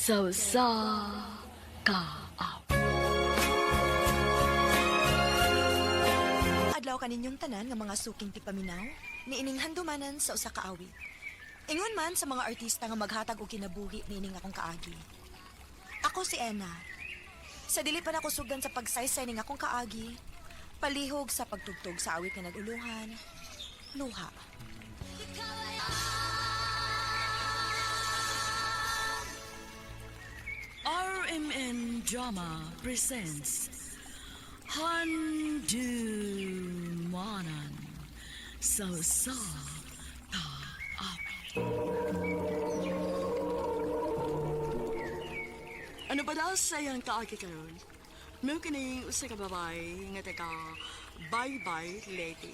sa kaap. Adlaw kaninyong tanan nga mga suking tipaminaw, niining handumanan sa usa ka awit. Ingon man sa mga artista nga maghatag og kinabuhi niining akong kaagi. Ako si Ena. Sa dili pa nako sugdan sa pagsaysay ning akong kaagi, palihog sa pagtugtog sa awit nga naguluhan, luha. RMN Drama presents Handumanan sa kaap. Ano ba daw sayang kaagi karon? May kining usa ka babae nga taga bye-bye lady.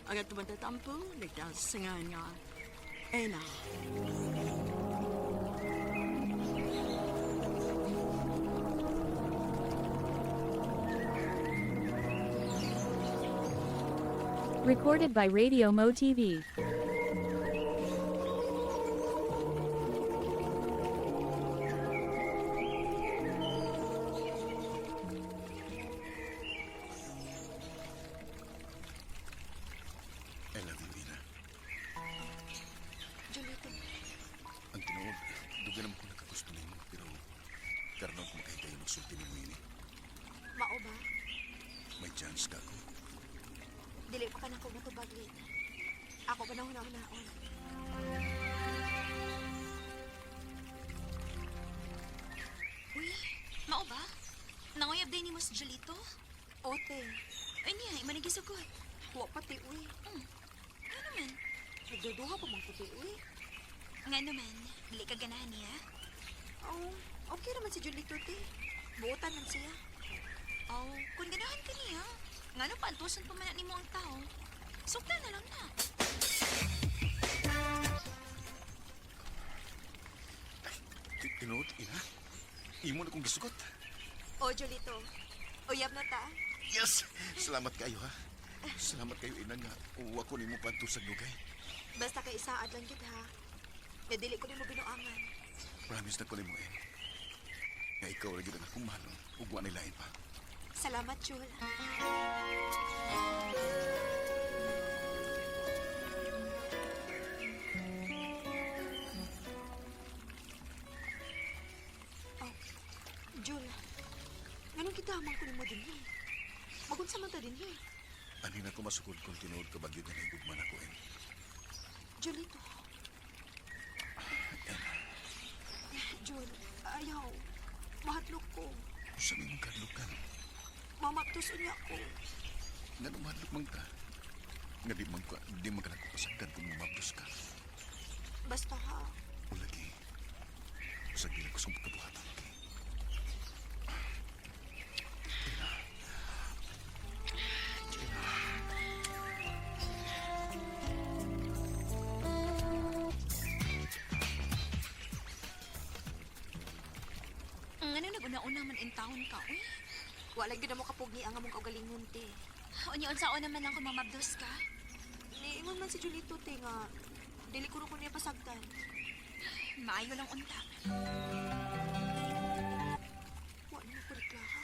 Agat tumatatampo, nagdaw sa nga Ena. Recorded by Radio Mo TV. I love you, Ina. Julito, Ang tinuod, duga naman ko nakagusto nimo, pero karanaw ko makahigayo magsulti ni mo ini. mao ba? May chance ka ko. Dili pa ka na ko matubaglit. Ako pa na huna-hunaon. Uy, mao ba? Nanguyab din ni mo si Julito? Ote, Ay niya, manigisugod. huwag pati, uy. Ano man? Nagduduha pa mang puti, uy. Nga naman, dili ka ganahan niya. Oh, okay naman si Julito, te. Buotan man siya. Oh, kung ganahan ka niya, nga no paantusan pa man ni mo ang tao. Sukta na lang na. Tinuod, Ina? Imo na kong gisugot. O, Julito, uyab na ta. Yes! Salamat kayo, ha? Salamat kayo, Ina, nga uwa ko nimo panto sa lugay. Basta kay isaad lang yun, ha. Nadili ko din mo binuangan. Promise na ko nimo, eh. Nga ikaw lagi na akong mahalon, ugwa nilain pa. Salamat, Jul. Oh, Jul. Anong kitamang ko mo din, eh? Magunsa man ta din, eh. Ani na ko masukod kung tinuod ka bagyo na higugman ako, eh. Julito. Jul, ayaw. Mahatlok ko. Sa mimong kadlukan, Mamaptos niya ako. nga numadlok man ka. Nga di man ka nagpapasagdan kung mumabdos ka. Basta ha. O lagi, sa gila ko sa pagkabuhatan, okay? Ang ano nag-una-una man in town ka, uy. Walang gina mo kapugni ang among kaugalingon, te. Unyo-unsaon naman lang kung mamabdos ka. Niingon man si Julito, te, nga. Dili ko rin ko niya pasagdan. Maayo lang unta. Wa niyo ko rikla, ha?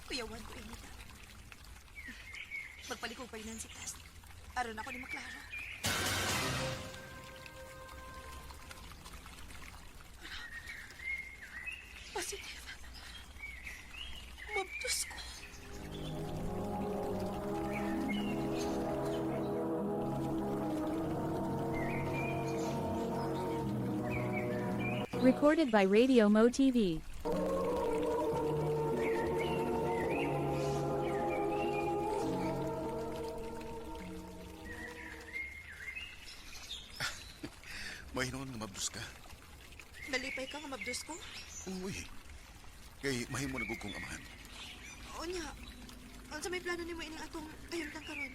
Kuyawan ko inita. Magpalikog pa yun si Tess. Aron ako ni Maklara. Positive. Mabtos ko. Recorded by Radio Mo TV. Mahinon nga mabdos ka. Nalipay ka nga mabdos ko? Uy, kay mahimo na kong amahan. O niya. Ano sa may plano ni mo ining atong kayuntang karon?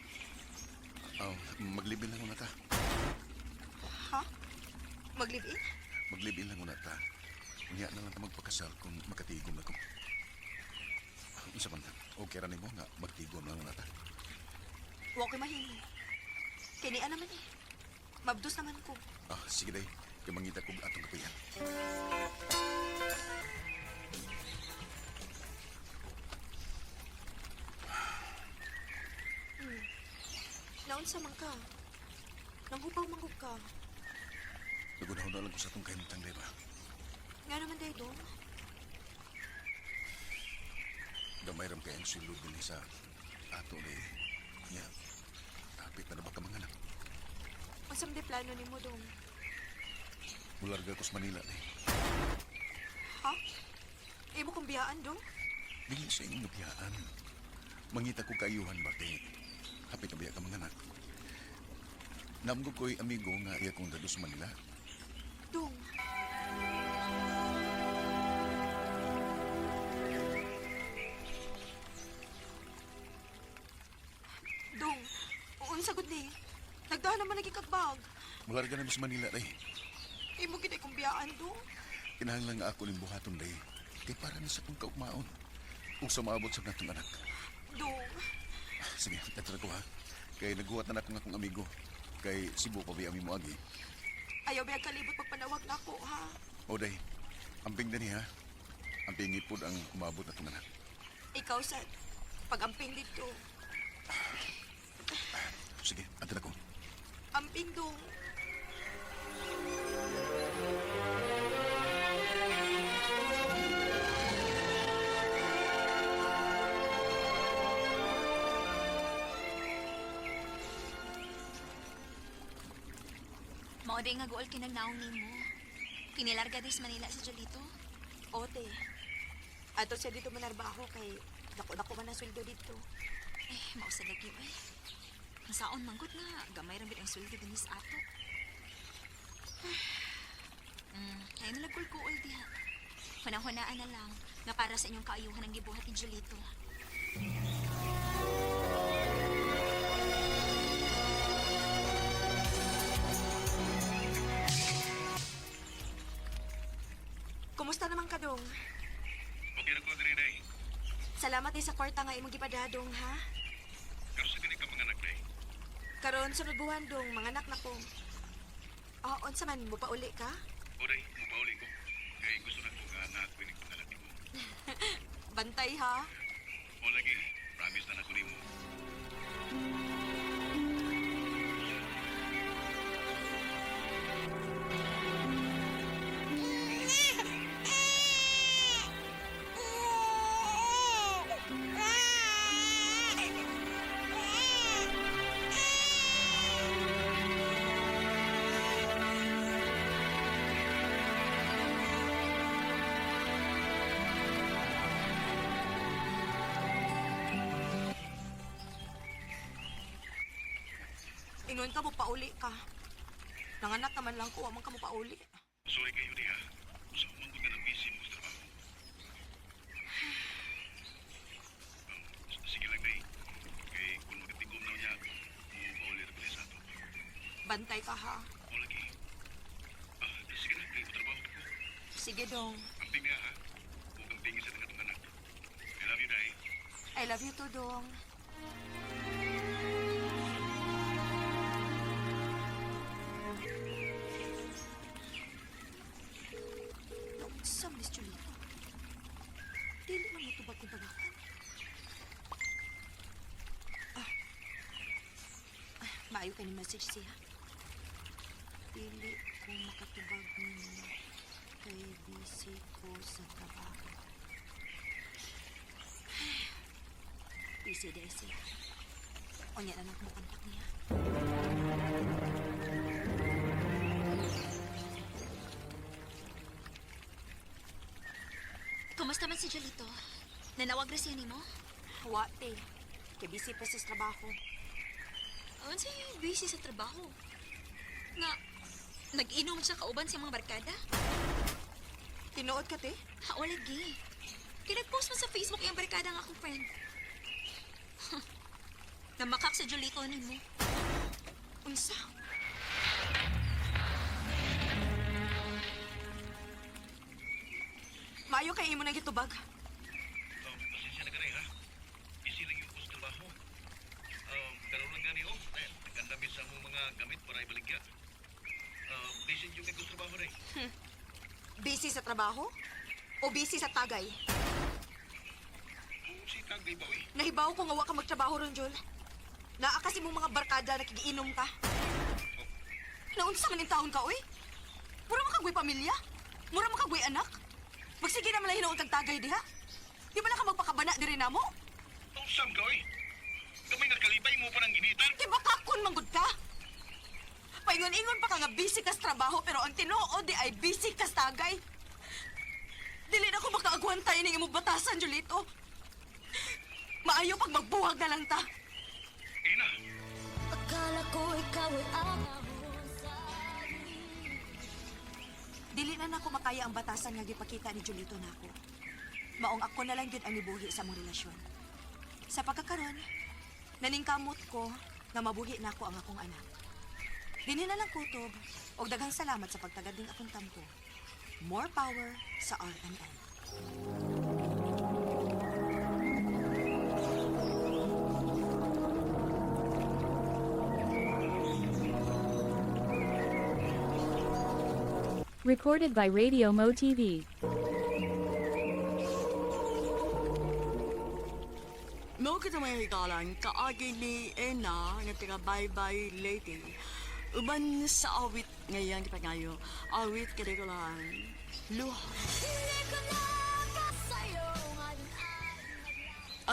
Oh, maglibin lang muna ta. Ha? Mag-live-in? Maglibin lang muna ta. Unya na lang ta magpakasal kung makatigom na ko. Isa man, okay ra nimo nga magtigom lang muna ta. Huwag ko mahimo. Kini naman eh. Mabdos naman ko. Ah, sige day. Kaya mangita ko atong kapihan. Naunsa man ka? Nanghupaw manggug ka. Nagunahon na lang ko sa atong kahimtang, di ba? Nga naman day dong. Gamay ram kayang silod din sa ato ni niya. Kapit na ba ka mga anak? Unsam di plano nimo dong? Mularga ko sa Manila ni. Ha? Imo kong biyaan dong? Dili sa inyong nabiyaan. Mangita ko kayuhan ba kay kapit na biya ka mga anak. Namgo ko'y amigo nga iya kong dado sa Manila. Dong. Dong, unsa gud ni? Nagdahan naman lagi kagbag. Mularga na sa Manila day. Imo gid kong biyaan dong. Kinahanglan nga ako ning buhaton day. Kay para na sa kong kaugmaon. Kung sa maabot sa natong anak. Dong. Sige, tatara ko ha. Kay naghuwat na ako nga akong amigo. Kay Cebu pa ba ami mo agi. Ayaw ba kalibot pagpanawag na ako, ha? O day, amping dani ha. Amping ipod ang umabot na anak. Ikaw sa pag-amping dito. Sige, atara ko. Amping dong. Mao day nga gool kinagnaong nimo. Pinilarga dis Manila sa Jolito. Ote. Ato siya dito manarbaho kay dako-dako man ang sweldo dito. Mao sa lagi ay. Ang saon manggod nga gamay ra gid ang sweldo dinis ato. Kaya nalagkul-kuol diha. Panahonaan na lang nga para sa inyong kaayuhan ang gibuhat ni Jolito. Kumusta naman ka, dong? Okay na ko diri day. Salamat din sa kwarta nga imong gipadadong, ha? Pero sa gani ka mga anak day. Karon sunod buwan dong, mga anak na ko. Unsa man mo pa uli ka? O day, mupauli ko. Kay gusto na ko nga anak ko ning pangalan nimo. Bantay, ha? O lagi, promise na nako nimo. Ingon ka mo pauli ka. Nanganak naman lang ko, amang ka mo pauli. Sorry kayo diha. Usa man ko nga busy mo sa trabaho. Sige lang day. Kay kung magatigom na niya, mo pauli ra sa ato. Bantay ka, ha? O lagi. Sige na, kay trabaho ko. Sige, dong. Amping nga ha. Huwag kang tingin sa nga anak. I love you, day. I love you too, dong. Sa Miss Julita. Dili man matubag kong tagakan. Maayo ka ni message siya. Dili ko makatubag ninyo kay busy ko sa trabaho. Busy day siya. O niya na lang mo kontak niya. Kumusta man si Jolito? Nanawag na siya nimo? Wate. Kay busy pa sa trabaho. Awan siya busy sa trabaho. Nga, nag-inom siya kauban sa mga barkada? Tinuod ka, te? Ha, lagi. Kinag-post mo sa Facebook yung barkada ng akong friend. Namakak sa Jolito nimo. Unsa? Maayo kay imo na gitubag. Pasensya na ka rin, ha? Busy lang yung sa trabaho. Pero lang gani, nagkandami sa mong mga gamit para ibaligya. Listen yung kay trabaho Busy sa trabaho? O busy sa tagay? Nahibaw ko nga wa ka magtrabaho ron, Jol. Naa kasi mong mga barkada nakigiinom ka. Naunsa man yung taon ka, oy? Mura makagway pamilya? Mura makagway anak? Magsige naman lang hinoon kag tagay diha. Di ba na ka magpakabana diri na mo? Usam ka, oy. Gamay nga kalibay mo pa ng ginitan. Di ba kakon manggod ka? Paingon-ingon pa ka nga busy ka sa trabaho pero ang tinuod di ay busy ka sa tagay. Dili na ko makaagwantay ning imong batasan, Julito. Maayo pag magbuwag na lang ta. Ina, Akala ko ikaw ay ang... Dili na nako makaya ang batasan nga gipakita ni Julito nako. Maong ako na lang gyud ang nibuhi sa mong relasyon. Sa pagkakaron, naningkamot ko nga mabuhi nako ang akong anak. Dili na lang kutob og daghang salamat sa pagtagad ning akong tampo. More power sa RMN. Recorded by Radio Mo TV. Mo kita may hikalan, kaagi ni Ena, nga taga bye-bye lady. Uban sa awit ngayon, kita ngayon, awit kadikulan, luha.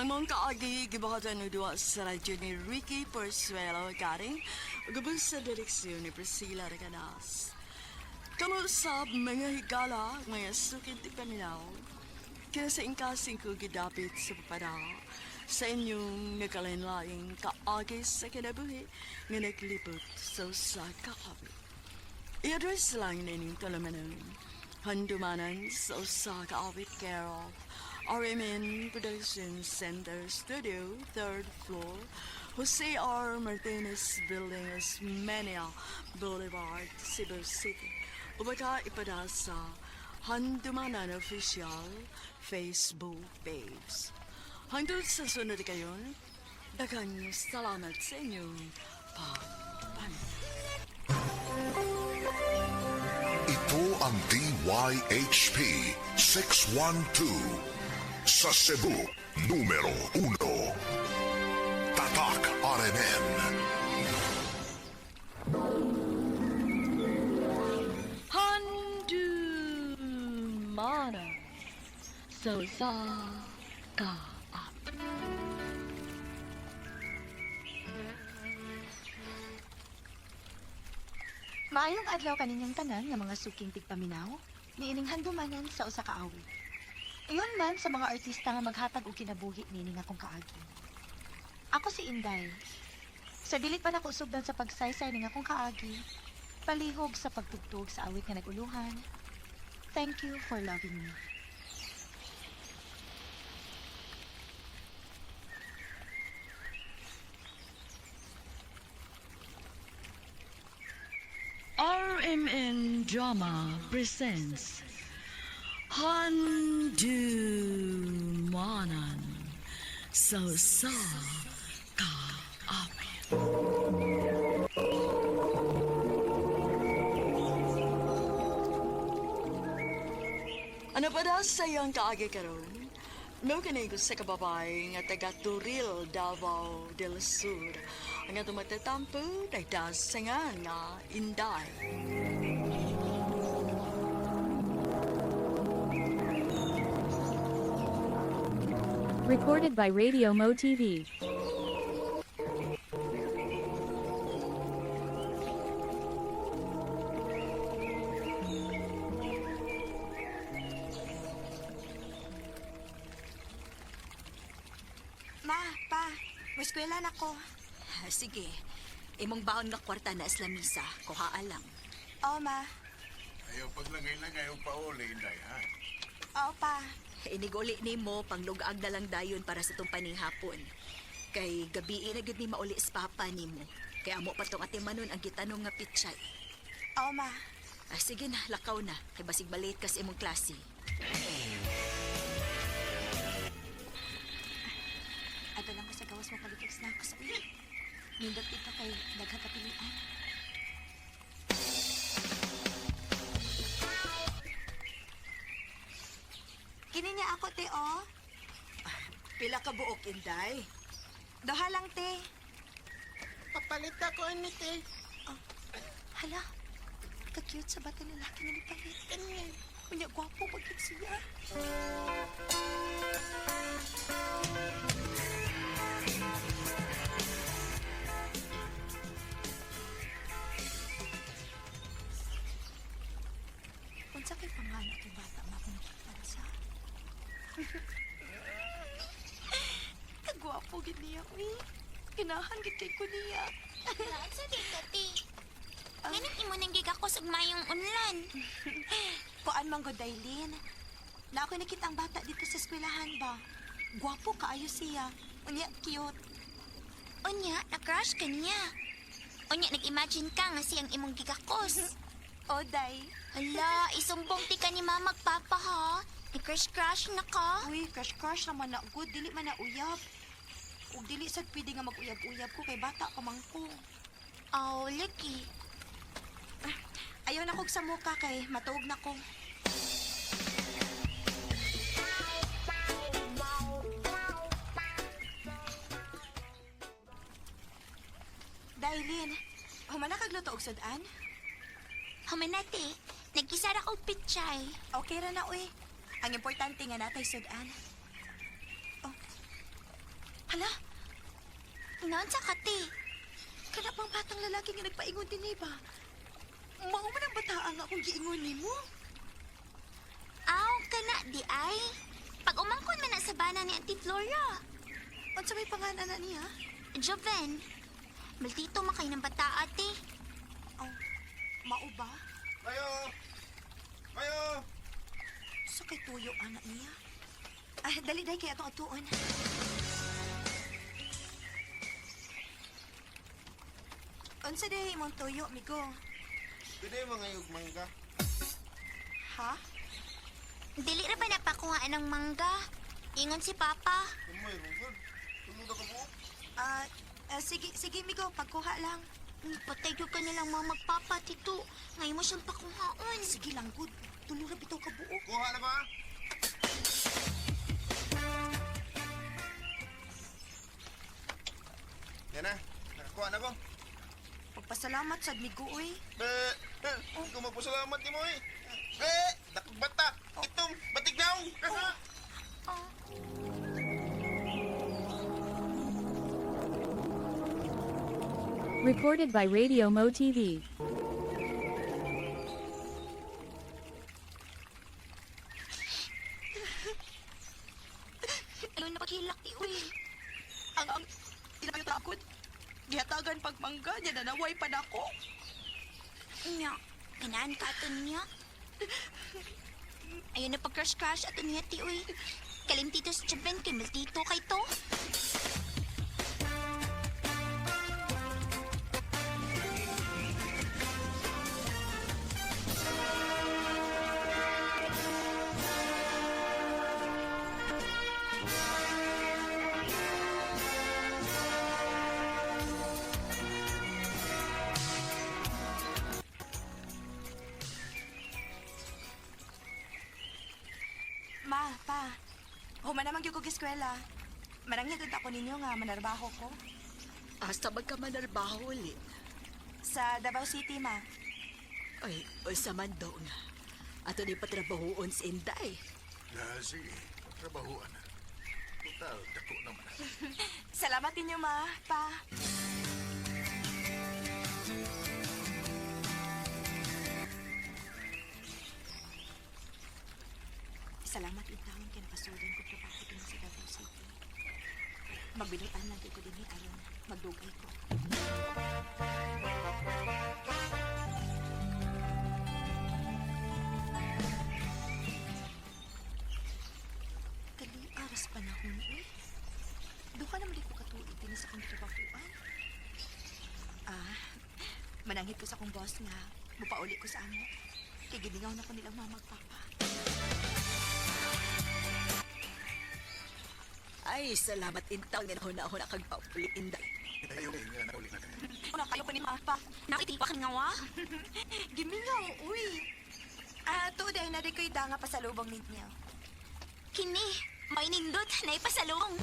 Ang mga kaagi, gibahatan ng duwa sa radyo ni Ricky Porzuelo Garing, gabang sa direksyon ni Priscilla Regadas. Kamusap mga higala, mga sukid di paninaw, kaya sa ingkasing ko gidapit sa papada, sa inyong nagkalinlaing kaagis sa kinabuhi nga naglipot sa kaawit. I-address lang na inyong kalamanan, handumanan sa usa kaawit Carol, RMN Production Center Studio, 3rd floor, Jose R. Martinez Building, Osmeña Boulevard, Cebu City. Ubaga ipada sa Handumanan Official Facebook page. Hanggang sa sunod kayon, daghang salamat sa inyong pagpapanig. Ito ang DYHP 612 sa Cebu, numero 1. Tatak RMN. Handumanan sa kaawit. Maayong adlaw kaninyong tanan nga mga suking tigpaminaw, niining handumanan sa usa ka awit. Iyon man sa mga artista nga maghatag og kinabuhi nini nga akong kaagi. Ako si Inday. Sa dilit pa nako usubdan sa pagsaysay ning akong kaagi, palihog sa pagtugtog sa awit nga naguluhan. Thank you for loving me. RMN Drama presents Handumanan sa kaawit. Ano pa daw sa iyong kaagi karon? Meron ka na sa kababay nga taga Turil, Davao del Sur. Ang nga tumatatampo, dahil sa nga Inday. Recorded by Radio Mo TV. Ma, pa, muskwela na ko. Sige, imong baon nga kwarta na islamisa, kuhaa lang. Oo, ma. Ayaw paglangay-langay o pauli, Inday, ha? Oo, pa. Iniguli ni mo, panglugag na lang dayon para sa itong panihapon. Kay gabi na gud ni mauli sa papa ni mo. Kaya amo pa tong ate Manon ang gitanong nga pitsay. Oo, ma. Sige na, lakaw na. Kay basig balit ka sa imong klase. Ato lang ko sa gawas mo palitiks na ako sa ulit. Nindot ito kay nagkakapilian. Kini niya ako, te, oh. Pila ka buok, Inday. Doha lang, te. Papalit ako ni te. Hala, ka-cute sa bata lalaki nga nipalit. Kunya, gwapo pagkit siya. Unsa kay pangalan kay bata nga akong nakita sa? Kagwapo gid niya, uy. Ginahan gid kay ko niya. Naan sa dito, ti. Ganun imo nang gigakos og mayong unlan. Kuan man god, Dailin. Na ako'y nakita ang bata dito sa eskwelahan ba? Gwapo kaayo siya. Unya, cute. Unya, na-crush ka niya. Unya, nag-imagine ka nga siyang imong gigakos. O, Day. Hala, isumbong ti ka ni mama papa ha. Nag-crush-crush na ka. Uy, crush naman na good. Dili man na uyab. Ug dili sad pwede nga mag-uyab-uyab ko kay bata pa man ko. Oh, lagi. Ayaw na kog sa muka kay matuog na ko. Dailin, humana kag luto og sudan? Hamanati, nagkisara og pichay. Okay ra na, uy. Ang importante nga natay sudan. Oh. Hala, Noon sa kati. kana pang batang lalaki nga nagpaingon din ba? Mao man ang bataan nga akong giingon nimo. Aw, kana di ay. Pag umangkon man na sa bana ni Auntie Flora. Unsa may pangalan na niya? Joven, maldito makay ng bata ate. Oh, mao ba? Mayo! Mayo! So kay tuyo anak niya. Dali kay atong atuon. Unsa day imong tuyo, migo? Pwede mga yung mangga. Ha? Dili ra ba napakuhaan ng mangga? Ingon si Papa. Kumoy, rugod. Tulog ako buok. Sige, migo, pagkuha lang. Patay ko ka nilang mga magpapa, tito. Ngayon mo siyang pakuhaon. Sige lang, good. Tulura bitaw ka buo. Kuha na ba? Yan na. Nakakuha na ko. Pagpasalamat sa migo, uy. Kung magpasalamat ni mo eh. Dakog bata. Itom, batignaw. Recorded by Radio Mo TV. Ayaw na paghilak, ti, uy. Ang ilayo takot. Gihatagan pagmangga, niya nanaway pa na ako. Nya, kanaan ka ato niya. Ayaw na pag-crush-crush ato niya, ti, uy. Kalim tito sa Japan, kay maldito kay to. Ma, pa. Huma naman gyud ko eskwela. Manangyad ako ninyo nga manarbaho ko. Hasta ba ka manarbaho ulit? Sa Davao City, ma. Ay, sa man daw nga. Ato ni patrabahoon si Inday. Sige, trabahuan. Total, dako naman. Salamat ninyo, ma, pa. Salamat intawon kay nakasudan ko trabaho din sa Davao City. Magbilitan lang ko din aron magdugay ko. Kali aras panahon eh. Duha naman ko katuig din sa akong trabahoan. Manangit ko sa akong boss nga mupauli ko sa amo. Kay giningaw na ko nilang mamagpapa. Ay, salamat intaw nga nahuna-huna kag pauli Inday. Ayaw nga na ulit na tayo. Una kayo pa ni Mapa. Nakitipa ka nga wa? Gimingaw, uy. Tuday na di ko'y danga pa sa lubong ninyo. kini. May nindot na ipasalong.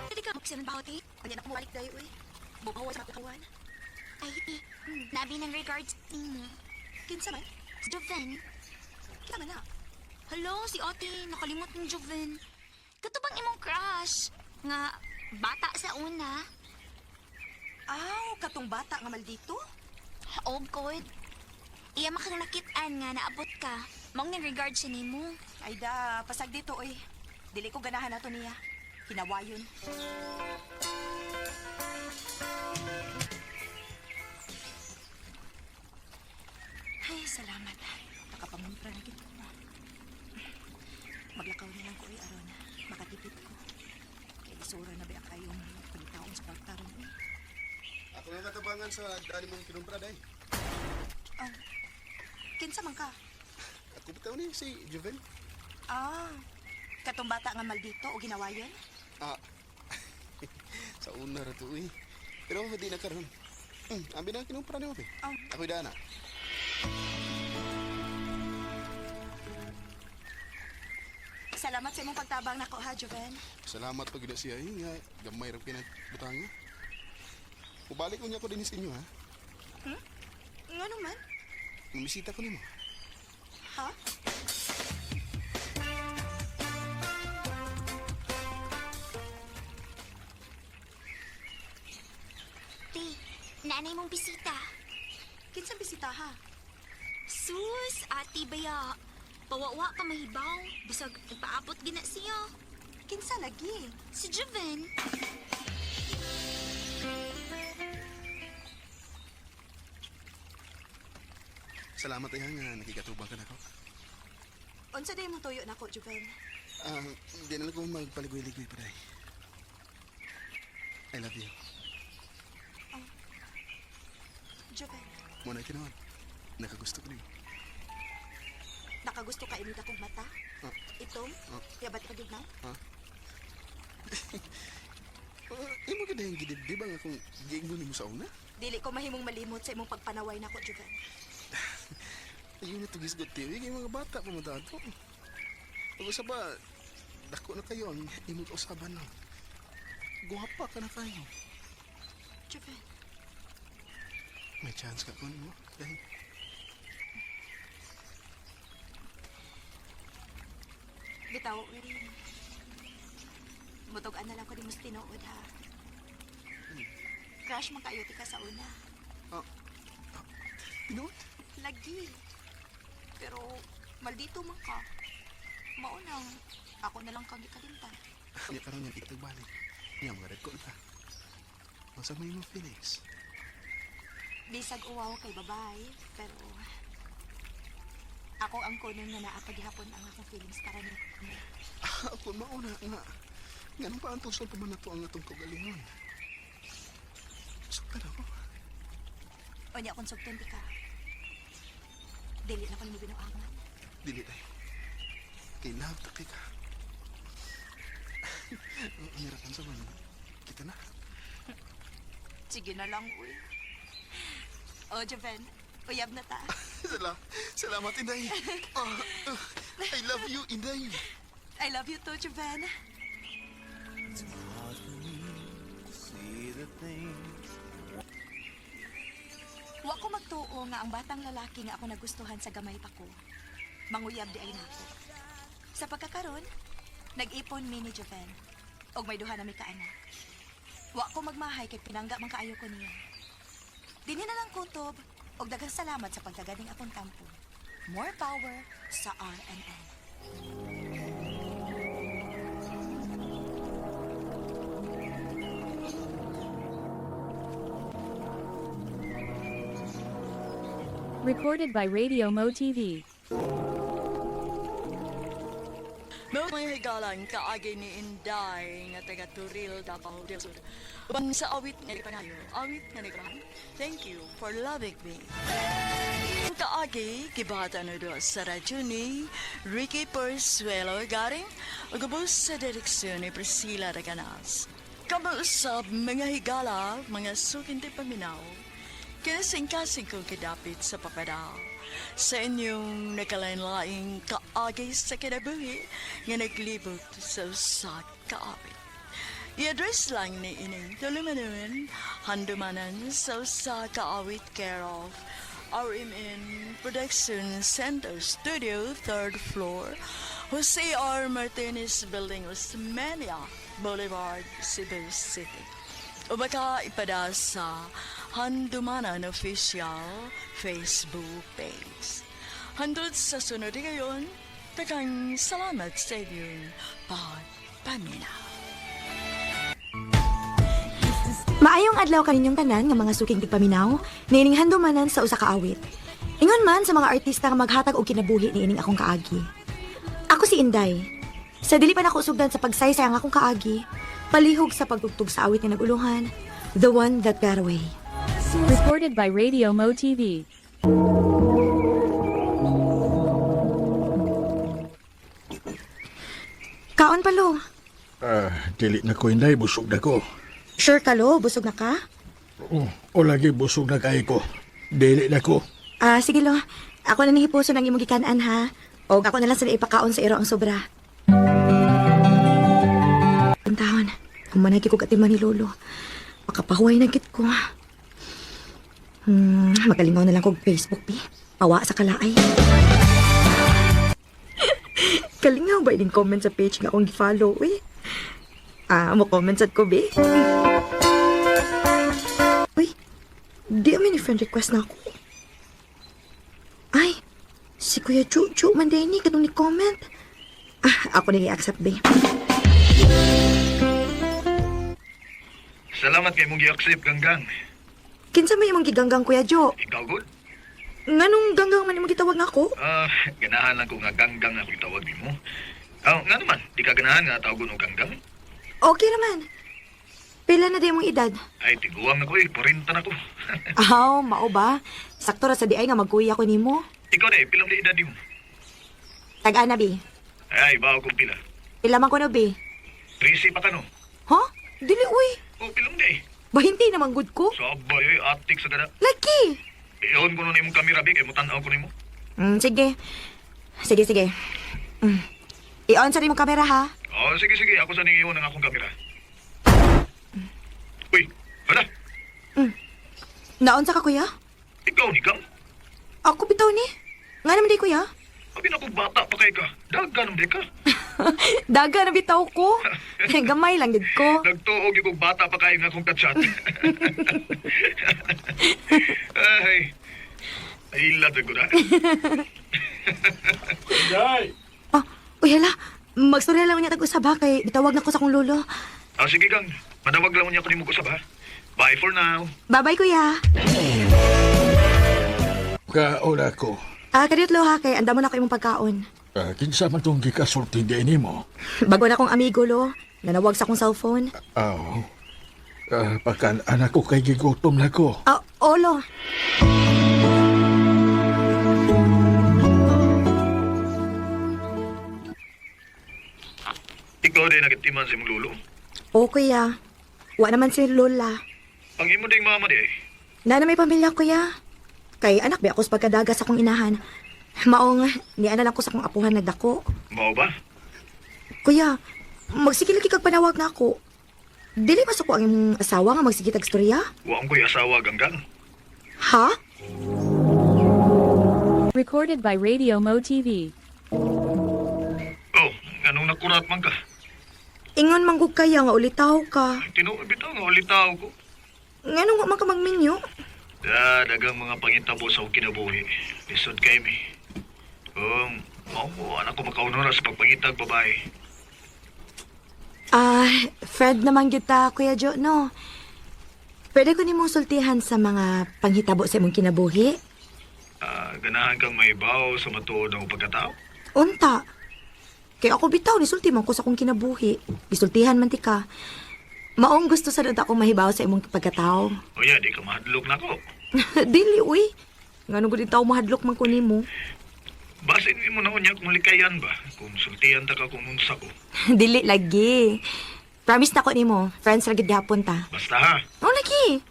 Hindi ka magsinan ba, Ote? Kanya na kumalik dayo, uy. Bukawa sa mapakawan. Ay, nabi ng regards ninyo. Kinsa man? Si Joven. Kita man na. Hello, si Ate. Nakalimot ng Joven. Katubang imong crush. Nga, bata sa una. Aw, katong bata nga maldito? Oh, God. Iya makanakitaan nga naabot ka. Mong ng regards siya nimo. Ay da, pasag dito, uy. Dili ko ganahan na to niya. Hinawayon. Ay, salamat. Nakapamumpra na kita. Maglakaw na lang ko, uy, aron. Makatipid ko. Kaya isura na ba kayong pagitaon sa kwartaron, uy. Ako nga katabangan sa dali mong kinumpra, day. Oh, kinsa man ka? Ako bitaw ni si Joven. Ah, katong bata nga maldito o ginawayan? Ah, sa una ra to, eh. Pero hindi na karon. Ambi na kinumpra ni mo, be. Oh. Ako'y dana. Salamat sa imong pagtabang nako, ha, Joven. Salamat pag gina siya, eh, nga gamay ra pinagbutangan. Mubalik ko niya ko din sa inyo, ha? Nga naman? Mumisita ko nimo. Ha? Te, nanay mong bisita. Kinsang bisita, ha? Sus, ati baya. Pawawa ka mahibaw. Bisag nagpaabot gina siya. Kinsa lagi? Si Joven. Salamat ay nga nakikatubang ka na ko. Unsa day mong tuyo nako, Joven? Hindi na lang ko magpaligoy-ligoy pa, day. I love you. Joven, Muna kinuha. Nakagusto ko niyo. nakagusto ka init akong mata? Ah. Itong? Ah. Yabat ka din na? Imo ka dahil gidibdib ang akong giingon mo sa una? Dili ko mahimong malimot sa imong pagpanaway nako, Joven. Ayun na tugis good TV, kay mga bata pa mata ito. Pag-usa ba, dako na kayo ang imong usaban na. Guwapa ka na kayo. Joven, May chance ka ko mo, dahil bitaw, Wirin. Mutugan na lang ko di mas tinuod, ha? Crush man kayo ka sa una. Pinood? Lagi. Pero, maldito man ka. Maunang, ako na lang kang ikalimtan. Kaya karoon yan itagbalik. Nga mga red ko na. Masa may mga feelings. Bisag uwaw kay babae, pero... Ako ang kunin nga naapagihapon ang akong feelings para niya. Ako mauna nga. Nga nung pa ang tusol pa man na to ang atong kagalingon. Saka na ako. O niya akong sugton ka. Dili na ko ni binuangan. Dili tayo. Kay love ta ka. Ang hirapan sa man. Kita na. Sige na lang, uy. O, Joven, uyab na ta. Salamat, Inday. I love you, Inday. I love you too, Joven. Wa ko magtuo nga ang batang lalaki nga ako nagustuhan sa gamay pa ko. Manguyab di ay nako. Sa pagkakaroon, nag-ipon mi ni Joven. Og may duha na mi kaanak. Wa ko magmahay kay pinangga man kaayo ko niya. Dinhi na lang kutob og daghang salamat sa pagkaganing akong kampo. More power sa RMN. Recorded by Radio Mo TV. May higalan kaagi ni Inday nga taga Turil, Davao del Sur. Bang sa awit nga panayo, awit nga nagrahan. Thank you for loving me. Kaagi, kibata na do sa radyo ni Ricky Persuelo garing ugabos sa direksyon ni Priscilla Raganas. Kamuusap mga higala, mga sukinti paminaw, Kasing-kasing kong kadapit sa papadal sa inyong nakalain-laing kaagi sa kinabuhi nga naglibot sa kaawit. I-address lang ni ining tulumanuan, handumanan sa kaawit care of RMN Production Center Studio, 3rd floor, Jose R. Martinez Building, Osmeña Boulevard, Cebu City. O baka ipada sa Handumanan Official Facebook page. Handod sa sunod ngayon, takang salamat sa inyong pagpaminaw. Maayong adlaw kaninyong tanan nga mga suking tigpaminaw, niining handumanan sa usa ka awit. Ingon man sa mga artista nga maghatag og kinabuhi niining akong kaagi. Ako si Inday. Sa dili pa nako sugdan sa pagsaysay ang akong kaagi, palihog sa pagtugtog sa awit nga naguluhan, The One That Got Away. Recorded by Radio Mo TV. Kaon palo. Dili na ko Inday, busog na ko. Sure ka lo, busog na ka? O lagi busog na kay ko. Dili na ko. Sige lo. Ako na nihipuso ng imong gikanan ha. O ako na lang sa ipakaon sa iro ang sobra. Ang taon, humanay ko katiman ni Lolo. Makapahuay na git ko. Magalingaw na lang kong Facebook, pi. Pawa sa kalaay. Kalingaw ba ining comment sa page nga akong gi-follow, eh? Mo comment sad ko, be. Uy, di amin ni friend request na ako. Ay, si Kuya Chuchu man din ni katong ni comment. Ako na i-accept, be. Salamat kay mong i-accept, Ganggang. Kinsa may imong giganggang, Kuya Jo? Ikaw, good? Nganong ganggang man imong gitawag nga ako? Ganahan lang ko nga Ganggang ako itawag ni mo. Nga naman, di ka ganahan nga tawagon o Ganggang? Okay naman. Pila na di mong edad? Ay, tiguang ako 40 na ko. Mao ba? Sakto ra sa di ay nga magkuya ko nimo. Ikaw na pilang di edad mo? Tag-ana, be. Ay, bawa kong pila. Pila man ko no, be. 13 pa ka no? Ha? Dili, uy. Pilang di. Bahinti naman good ko. Sabay, ay, atik sa gada. Laki! Iyon ko na yung kamera, be, kay mutanaw ko ni mo. Sige. Sige. I-on sa rin mong kamera, ha? Sige. Ako sa ning iyon ang akong kamera. Uy, hala. Naon sa ka, kuya? Ikaw ni Kang? Ako bitaw ni. Nga naman di, kuya? Abi na kong bata pa kay ka. Daga naman di ka. Daga na bitaw ko. Gamay lang gid ko. Nagtuog yung kong bata pa kay nga akong kachat. Ay, ilat na ko na. Inday! Uy, hala. Magstorya lang niya tag-usab ha, kay bitawag na ko sa kong lolo. Sige Kang, madawag lang niya ko ni mo ko ha. Bye for now. Bye-bye, kuya. Kaula ko. Kadiyot lo ha, kay anda mo na ko imong pagkaon. Kinsa man tong gikasulti di nimo. Bago na kong amigo, lo. Nanawag sa akong cellphone. Pakan anak ko kay gigutom na ko. Olo. Ikaw din nagitiman sa imong lulo. O, kuya. Wa naman si Lola. Ang imo ding mama di ay. Na may pamilya, kuya. Kay anak ba ako sa pagkadaga sa akong inahan. Maong, niana lang ko sa akong apuhan nagdako. Mao ba? Kuya, magsigil kag panawag na ako. Dili ba sa ko ang imong asawa nga magsigitag storya? Wa ko'y asawa, Ganggang. Ha? Recorded by Radio Mo TV. Anong nakurat man ka? Ingon manggug kaya nga ulitaw ka. Tinuod bitaw nga ulitaw ko. Nganong wa man ka magminyo? Dagang mga pangitabo sa kinabuhi. Lisod kay mi. Mao mo anak ko makaunora sa pagpangitag babae. Fred naman kita, Kuya Jo, no? Pwede ko nimong sultihan sa mga panghitabo sa imong kinabuhi? Ganahan kang maibaw sa matuod ng pagkatao? Unta. Kaya ako bitaw, nisulti man ko sa akong kinabuhi. Gisultihan man ti ka. Maong gusto sa dada akong mahibaw sa imong pagkatao. O ya, di ka mahadlok na ko. Dili, uy. Nga nung tao mahadlok man ko nimo. Basin mo na unya kung likayan ba? Kung sultihan ta ka kung unsa ko. Dili lagi. Promise na ko nimo. Friends ra gid gihapon ta. Basta ha. Oh, lagi.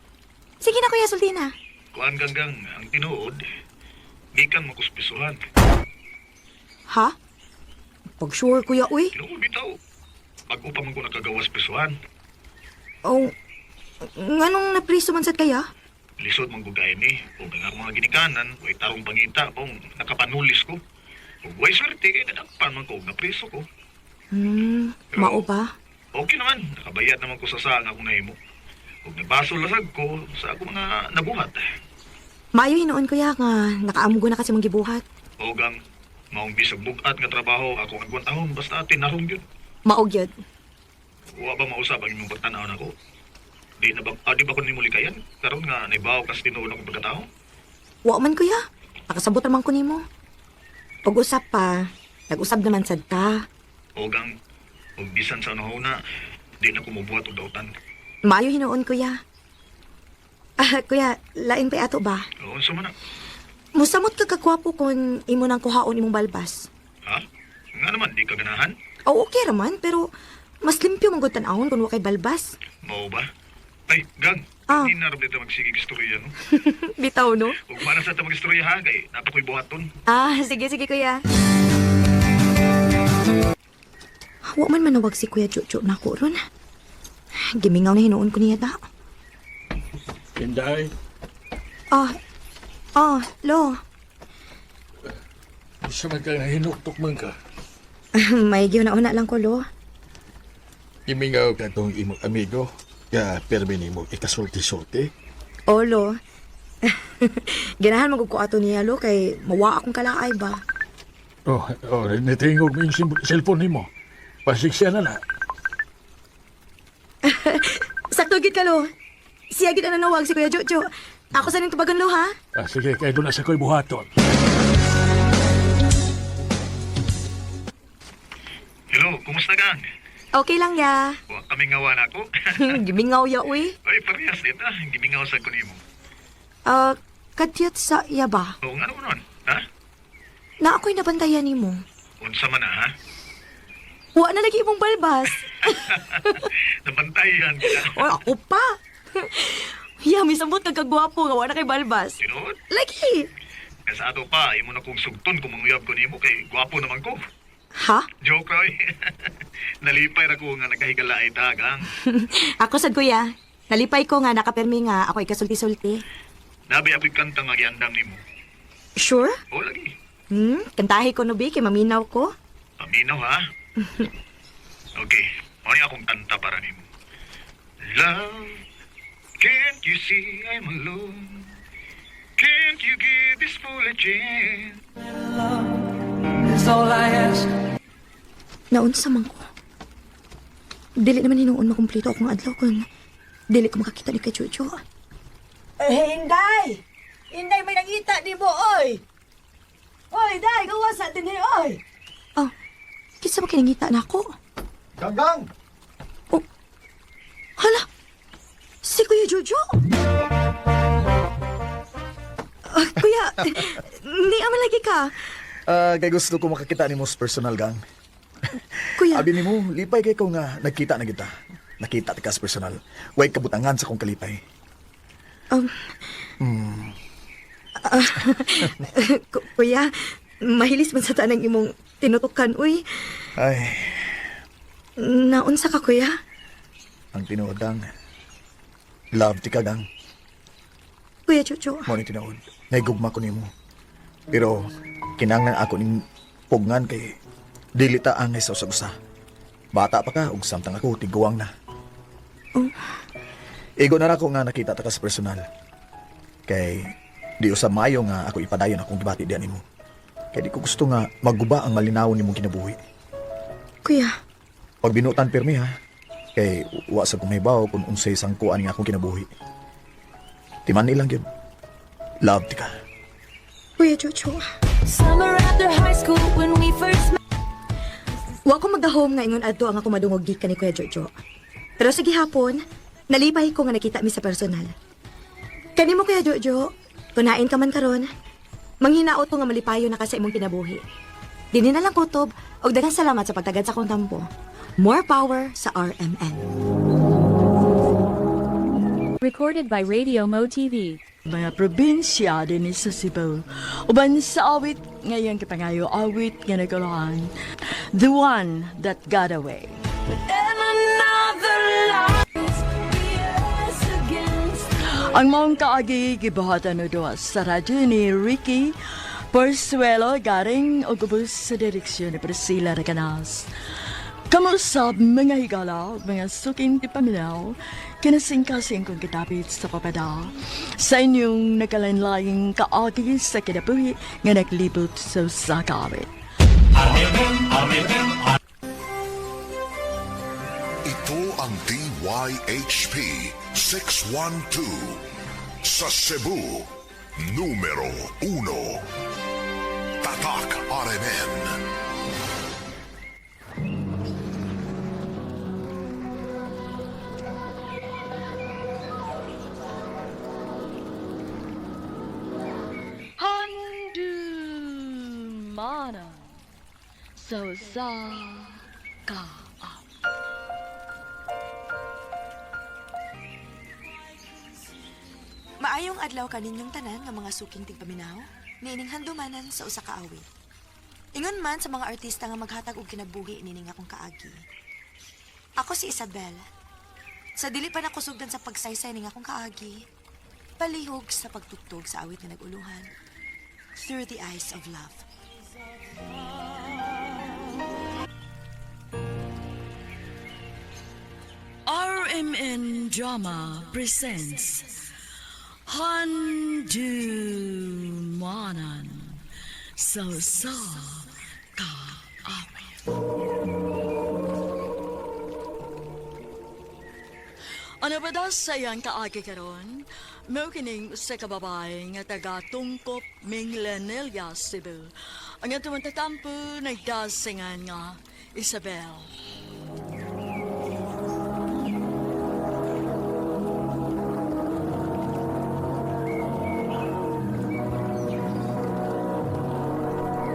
Sige na, Kuya, sulti na. kuan ganggang ang tinuod, gikan mo kuspisuhan. Ha? Pag sure, kuya, uy. Tinuod bitaw. Bago pa man ko nakagawas pisuhan. Oh, nganong napriso man sad kaya? Lisod man ko gaya ni. Kung ang mga ginikanan, way tarong pangita, kung nakapanulis ko. Kung way swerte, kaya nadakpan man ko, napriso ko. Mao ba? Okay naman, nakabayad naman ko sa saan akong nahimo. Kung nagbasol lasag ko, sa ako mga nabuhat. Maayo hinoon kuya nga nakaamugo na kasi mong gibuhat. Ogang, maong bisag bugat nga trabaho, ako ang tahon, basta tinarong yun. Maog yun. Wa ba mausap ang imong pagtanawon ako? Di ba ko nimuli kayan? Karon nga, naibaw kas tinuod akong pagkatao? Wa man kuya. Nakasabot naman ko nimo. Pag-usap pa, nag-usap naman sad ta. Ogang, og bisan sa na, di na ko mabuhat og dautan. Maayo hinoon kuya. Kuya, lain pa ato ba? Oo, sa man. Musamot ka kagwapo kung imo nang kuhaon imong balbas. Ha? Nga naman, di ka ganahan? Oo, okay raman, pero mas limpyo mong gud tan-awon kung wa kay balbas. Mao ba? Ay, Gang, hindi na rin dito magsigig istorya, no? Bitaw, no? Huwag mana sa ito mag-istorya ha, kay napakoy buhaton. Sige, kuya. Wa man manawag si Kuya Jojo na ko ron. Gimingaw na hinuon ko niya da. Inday, Lo. sa man ka hinuktok man ka. May giuna-una lang ko, Lo. Imingaw ka tong imong amigo. Ya, permi ni mo ikasulti-sulti. Lo. Ganahan magug ko ato niya, Lo, kay mawa akong kalaay ba. Natingog mo yung cellphone ni mo. Pasiksya na na. Sakto gid ka, Lo. Siya gid na nanawag si Kuya Jojo. Ako sa ning tubagan, Lo, ha? Sige, kaya doon na sa ko'y buhaton. Hello, kumusta Gang? Okay lang, ya. Wa kami ngawa na ako. Gimingaw ya, uy. Ay, parehas dito. Hindi mingaw sa ko nimo. Kadyat sa iya ba? Oo, nga naman nun. Ha? Na ako'y nabantayan ni mo. Unsa man na, ha? Wa na lagi imong balbas. Nabantayan kita. Ako pa. Ya, misambot kagagwapo nga wala kay balbas. Tinood? Lagi. Kaya sa ato pa, imo na kong sugton kung manguyab ko nimo kay gwapo naman ko. Ha? Joke, Roy. Nalipay ra ko nga nagkahigala ay tagang. Ako sad kuya. Nalipay ko nga nakapermi nga ako ikasulti-sulti. Nabi ako'y kanta nga giandam nimo. Sure? O, lagi. Kantahi ko no, Bi, kay maminaw ko. Paminaw, ha? Okay. Ano akong kanta para nimo? Love, can't you see I'm alone? Can't you give this fool a chance? Naunsa man ko. Dili naman hinuon makumpleto akong adlaw kung dili ko makakita ni kay Jojo. Hinday! Hinday, may nangita di mo, oy! Oy, day, gawasan din oy! Kinsa ba kinangita na ako? Ganggang! Hala! Si Kuya Jojo! Kuya, hindi aman lagi ka. Kay gusto ko makakita ni mo sa personal, Gang. Kuya. Abi ni mo, lipay kay ko nga nagkita na kita. Nakita ti ka sa personal. Way kabutangan sa kong kalipay. Kuya, mahilis man sa tanang imong tinutukan, uy. Ay, Naunsa ka, kuya? ang tinuod, Gang. Love ti ka, Gang. Kuya Jojo. Mo ni tinuod. Naigugma ko ni mo. Pero, kinanglan ako ning pugngan kay dili ta angay sa usag-usa. Bata pa ka, ug samtang ako, tiguwang na. Igo na ako nga nakita ta ka sa personal. Kay, di usab maayo nga ako ipadayon akong gibati diyan nimo. Kay di ko gusto nga magguba ang malinawon nimong kinabuhi. Kuya. Pag binutan pirmi ha. Kay wa sa kumaybaw kung unsay sangkuan nga akong kinabuhi. Timan nilang yun. Love ti ka. Kuya Jojo. Summer after high school when we first met. Wa ko magdahom nga ingon adto ang ako madungog gikan ni Kuya Jojo. Pero sa gihapon, nalipay ko nga nakita mi sa personal. Kanimo Kuya Jojo, kunain ka man karon. Manghinaot ko nga malipayo na ka sa imong kinabuhi. Dini na lang kutob, og daghang salamat sa pagtagad sa akong tampo. More power sa RMN. Recorded by Radio Mo TV. mga probinsya din sa Cebu. Uban sa awit ngayon kapangayo awit nga naguluhan. The One That Got Away. Ang mong kaagi gibuhatan no doa sa radyo ni Ricky Porzuelo garing og ubos sa direksyon ni Priscilla Recanas. Kamusta mga higala, mga suking ti paminaw, kinasingkasing kong kitapit sa papada sa inyong nakalanlaying kaagi sa kinabuhi nga naglibot sa sakawit. Ito ang DYHP 612 sa Cebu, numero 1. Tatak RMN. Handumana. So sa ka up. Maayong adlaw kaninyong tanan nga mga suking tigpaminaw, niining handumanan sa usa ka awit. Ingon man sa mga artista nga maghatag og kinabuhi nining akong kaagi. Ako si Isabel. Sa dili pa nakusugdan sa pagsaysay ning akong kaagi, palihog sa pagtugtog sa awit nga naguluhan, Through the Eyes of Love. RMN Drama presents Handumanan. So sa ka up. Ano ba daw sa iyang kaagi karon? Mao kining usa ka babae nga taga Tungkop, Minglanilla, Cebu. Ang atong tatampo nagdasingan nga Isabel.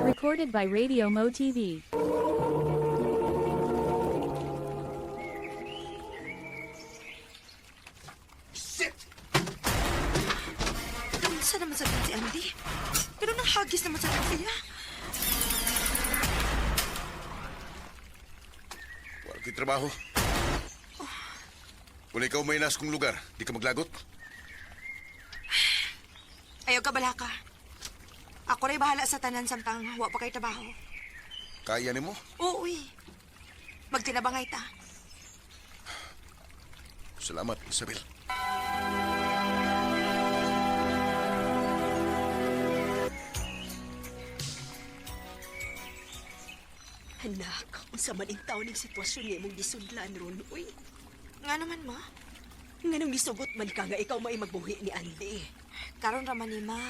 Recorded by Radio Mo TV. Saan naman sa si Andy? Pero nang hagis naman sa siya. Wala ko'y trabaho. Kung ikaw may nas kong lugar, di ka maglagot. Ayaw ka bala ka. Ako rin bahala sa tanan samtang wa pa kay trabaho. Kaya ni mo? Oo, uy. Magtinabangay ta. Salamat, Isabel. Anak, unsa man ang taon ng sitwasyon niya mong gisudlan ron, uy. Nga naman, ma. Nga nung nisugot man ka nga ikaw may magbuhi ni Andy. Karon raman ni ma.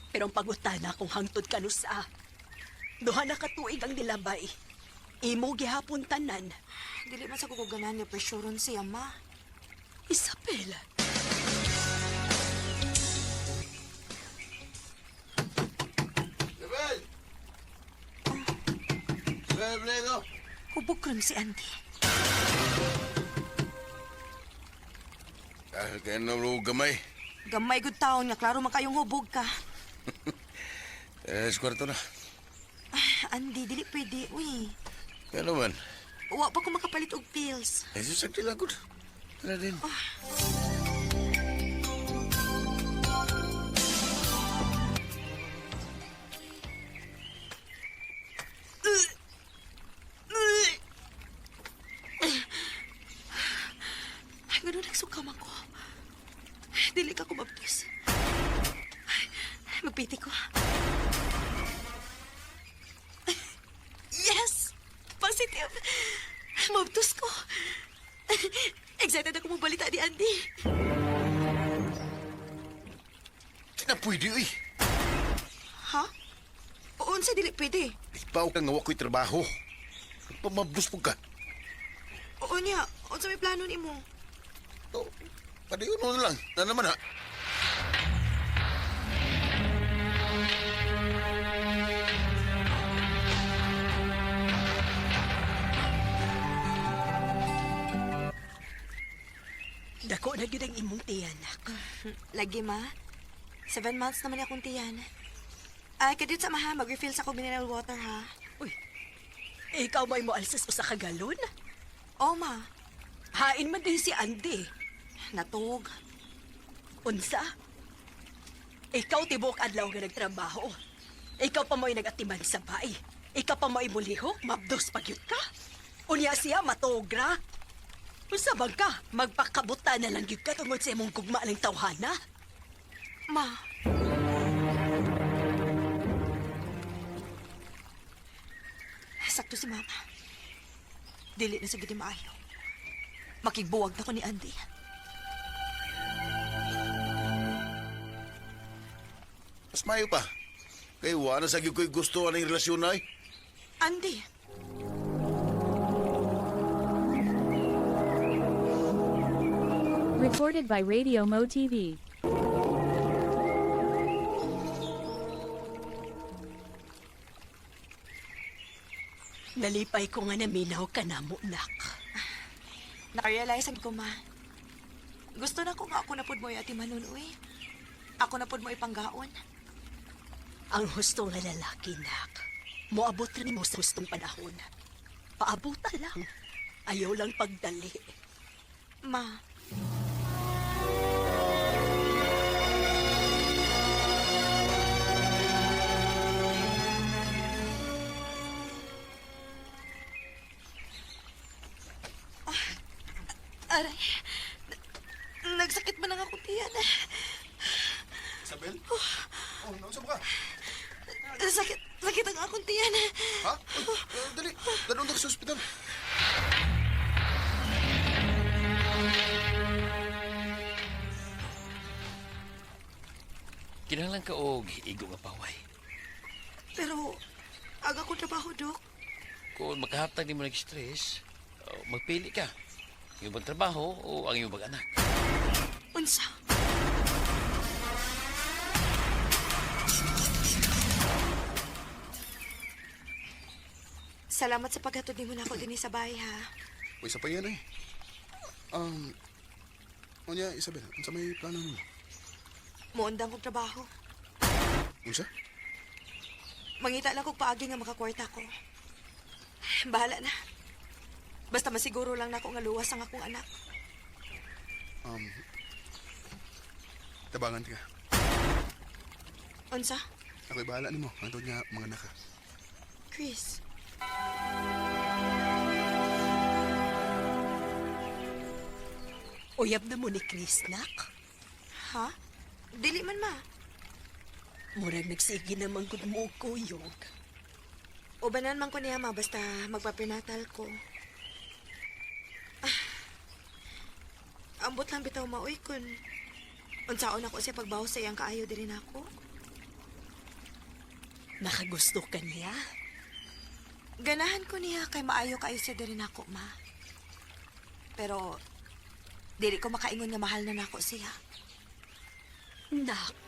Pero ang pagutana kung hangtod ka no sa duha na katuig ang nilabay. Imo gihapon tanan. Dili man sa kukuganan ni presyuron siya, ma. Isabel. Isabel! Isabel, Blego! Hubog ko si Andy. Dahil kaya na gamay. Gamay good taon nga, klaro man kayong hubog ka. Sa kwarto na. Andy, dili pwede, uy. Kaya naman. Wa pa ko makapalit og pills. Susagdi lang ko. Tara din. Ganun nagsukam ako. Dili ka kumabtis. Magpiti ko. Yes! Positive! Mabtos ko. Excited ako mabalita ni Andy. Di na pwede, uy. Ha? Oon sa dili pwede. Ipaw ka nga wako'y trabaho. Pamabdos po ka. Oo niya. Oon sa may plano ni mo. Oh, padayon mo na lang. Na naman, ha? Dako na gyud ang imong tiyanak. Lagi, ma. 7 months naman akong tiyan. Ay, kadit sa maha, mag-refill sa ko mineral water, ha? Ikaw may mo alsas usa ka galon? Oo, ma. Hain man din si Andy. Natug. Unsa? Ikaw tibok adlaw nga nagtrabaho. Ikaw pa mo'y nagatiman sa bay. Ikaw pa mo'y mulihok, mabdos pagyut ka. Unya siya matogra. Unsa bang ka? Magpakabuta na lang gyud ka tungod sa imong gugma ng tawhana. Ma. Sakto si Mama. Dili na sa gidi maayo. Makigbuwag na ko ni Andy. Mas mayo pa. Kay wala sa gyud ko'y gusto aning relasyon ay. Andy, Recorded by Radio Mo TV. Nalipay ko nga naminaw ka na mo, nak. nakarealize ko, ma. Gusto na ko nga ako na pud mo ati manunoy. Ako na pud mo ipanggaon. Ang husto nga lalaki, nak. Moabot rin mo sa hustong panahon. Paabuta lang. Ayaw lang pagdali. Ma. Aray. Nagsakit ba nang ako tiyan? Isabel? Oh, nausap ka? Sakit ang akong tiyan. Ha? Dali, dadong ka sa ospital. Kinahanglan ka og igo nga paway. Pero, aga ko trabaho, Dok. Kung makahatag ni mo nag-stress, magpili ka. Yung bang trabaho o ang iyong bang anak. Unsa? Salamat sa paghatod mo na ako din sa bahay, ha? Uy, isa pa yan eh. Onya, Isabel, unsa may plano mo? Muundang kong trabaho. Unsa? Mangita lang kong paagi nga makakwarta ko. Bahala na. Basta masiguro lang na ako nga luwas ang akong anak. Tabangan ka. Unsa? Ako'y bahala ni mo. Ang tawag niya, mga anak ka. Chris. Uyab na mo ni Chris, nak. Ha? Dili man, ma. Murag nagsigi naman gud mo og kuyog. Ubanan man ko niya, ma, basta magpaprenatal ko. Ambot lang bitaw maoy kun unsaon ako siya pagbaho sa iyang kaayo diri nako. Nakagusto ka niya? Ganahan ko niya kay maayo kaayo siya diri nako, ma. Pero dili ko makaingon nga mahal na nako siya. Nak.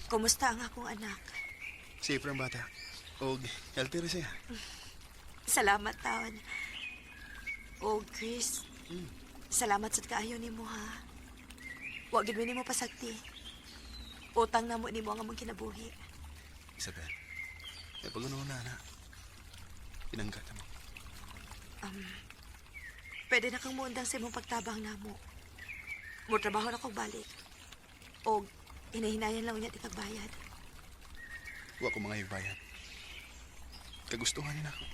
Kumusta ang akong anak? Safe ang bata. O, healthy rin siya. Salamat, taon. Oh, Chris. Salamat sa kaayo nimo, ha. Wa gid mi nimo pasagti. Utang na mo nimo ang among kinabuhi. Isabel, may pag-unaw na. Pinanggat mo. Pwede na kang muundang sa imong pagtabang namo. Mo trabaho na kong balik. O, hinahinayan lang unya titag bayad. Huwag ko mga bayad. Kagustuhan niya ako.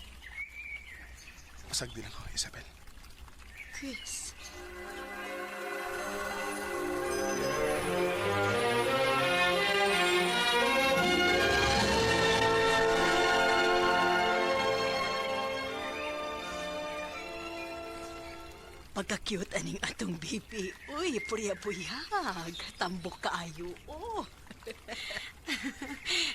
Pasag din ako, Isabel. Chris. Pagka-cute aning atong bibi. Uy, puya-puyag. Tambok kaayo. Oh.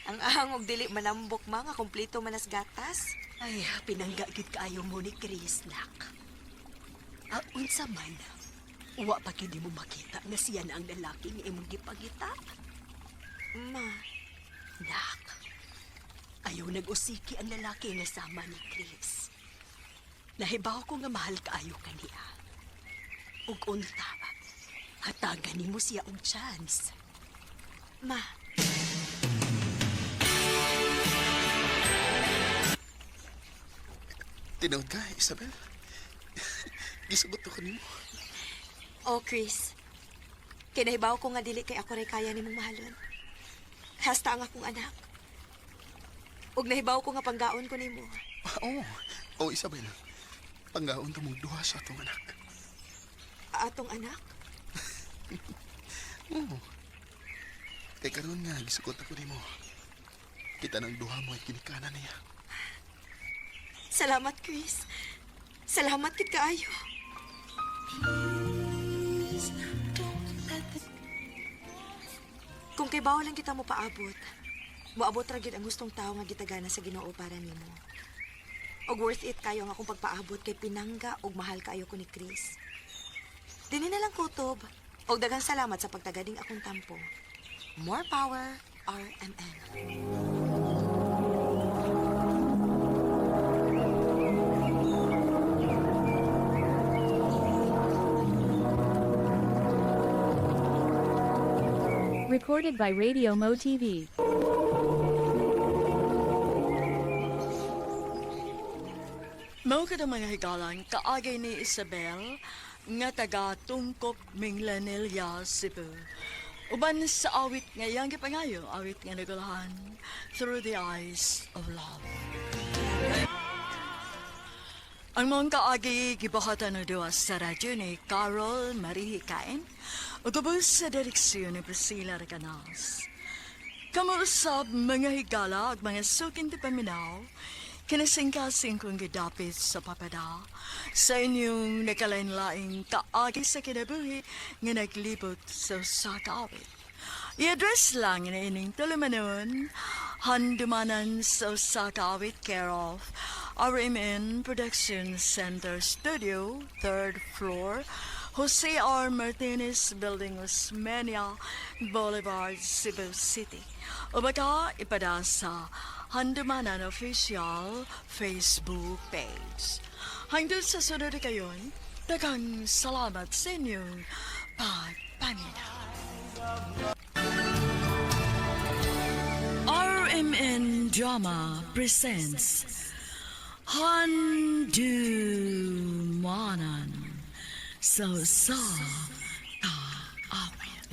Ang ahang og dili manambok mga kompleto manas gatas. Ay, pinanggagid kaayo mo ni Chris, nak. Unsa man, uwa pa gyud mo makita nga siya na ang lalaki nga imong gipagita. Ma, nak, ayaw nag-usiki ang lalaki nga sama ni Chris. Nahibaw ko nga mahal kaayo kaniya. Ug unta, hatagan nimo siya og chance. Ma. Tinawag ka, Isabel? Gisugot ko kanimo. Oh, Chris. Kinahibaw ko nga dili kay ako ray kaya nimong mahalon. Hasta ang akong anak. Ug nahibaw ko nga panggaon ko nimo. Oo, Isabel. Panggaon ta mong duha sa atong anak. Atong anak? Oo. Kay karon nga, gisugot ako nimo. Kita ng duha mo ay kinikanan niya. Salamat, Chris. Salamat kit kaayo. Kung kay bawal lang kita mo paabot, moabot ra gyud ang gustong tao nga gitagana sa Ginoo para nimo. Og worth it kayo nga akong pagpaabot kay pinangga og mahal kaayo ko ni Chris. Dini na lang kutob. Og daghang salamat sa pagtagading akong tampo. More power, RMN. Recorded by Radio Mo TV. Mao ka mga higalan, kaagay ni Isabel, nga taga Tungkop, Minglanilla, Cebu. Uban sa awit nga yang gipangayo, awit nga nagulahan, Through the Eyes of Love. Ang mga kaagi gibahatan na duwa sa radyo ni Carol Marie Hikain, o tubos sa direksyon ni Priscilla Recanas. Kamuusap mga higala at mga suking ti paminaw, kinasingkasing kong gidapit sa papada sa inyong nakalain-laing kaagi sa kinabuhi nga naglibot sa kaawit. I-address lang na ining tulumanon, handumanan sa kaawit care of RMN Production Center Studio, 3rd floor, Jose R. Martinez Building, Osmeña Boulevard, Cebu City. O baka ipada sa Handumanan Official Facebook page. Hanggang sa sunod kayon, daghang salamat sa inyong pagpaminaw. RMN Drama presents Handumanan sa kaawit.